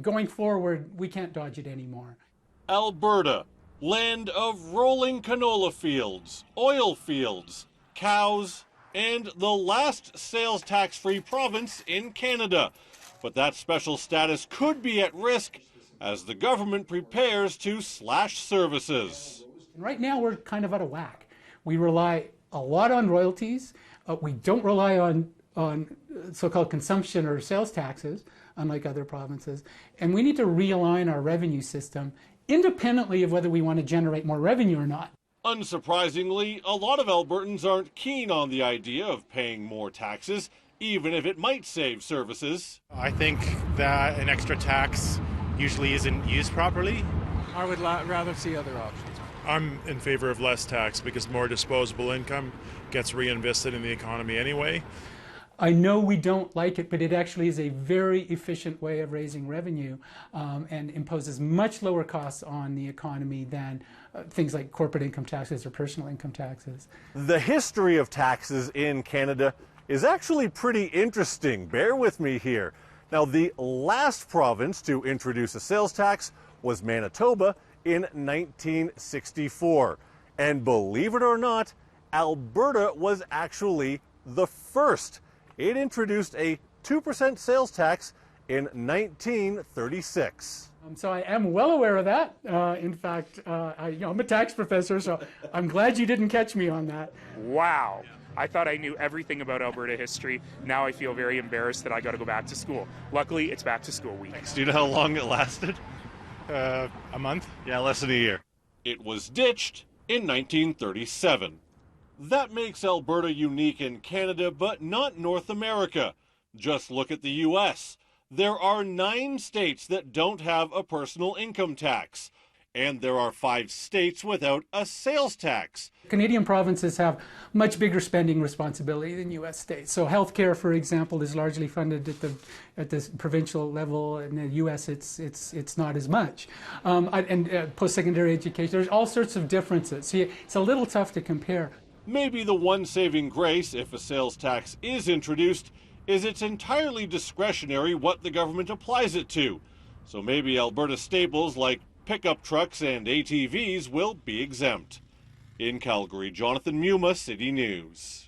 going forward, we can't dodge it anymore. Alberta, land of rolling canola fields, oil fields, cows, and the last sales tax-free province in Canada. But that special status could be at risk as the government prepares to slash services. And right now, we're kind of out of whack. We rely a lot on royalties. We don't rely on so-called consumption or sales taxes, unlike other provinces. And we need to realign our revenue system independently of whether we want to generate more revenue or not. Unsurprisingly, a lot of Albertans aren't keen on the idea of paying more taxes, even if it might save services. I think that an extra tax usually isn't used properly. I would rather see other options. I'm in favor of less tax because more disposable income gets reinvested in the economy anyway. I know we don't like it, but it actually is a very efficient way of raising revenue and imposes much lower costs on the economy than things like corporate income taxes or personal income taxes. The history of taxes in Canada is actually pretty interesting. Bear with me here. Now, the last province to introduce a sales tax was Manitoba in 1964. And believe it or not, Alberta was actually the first. It introduced a 2% sales tax in 1936. So I am well aware of that. In fact, I'm a tax professor, so I'm glad you didn't catch me on that. Wow. I thought I knew everything about Alberta history. Now I feel very embarrassed that I got to go back to school. Luckily, it's back to school week. Do you know how long it lasted? A month? Yeah, less than a year. It was ditched in 1937. That makes Alberta unique in Canada, but not North America. Just look at the U.S. There are 9 states that don't have a personal income tax. And there are 5 states without a sales tax. Canadian provinces have much bigger spending responsibility than U.S. states. So healthcare, for example, is largely funded at the provincial level. In the U.S., it's not as much. And post-secondary education, there's all sorts of differences. So it's a little tough to compare. Maybe the one saving grace, if a sales tax is introduced, is it's entirely discretionary what the government applies it to. So maybe Alberta staples like pickup trucks and ATVs will be exempt. In Calgary, Jonathan Muma, City News.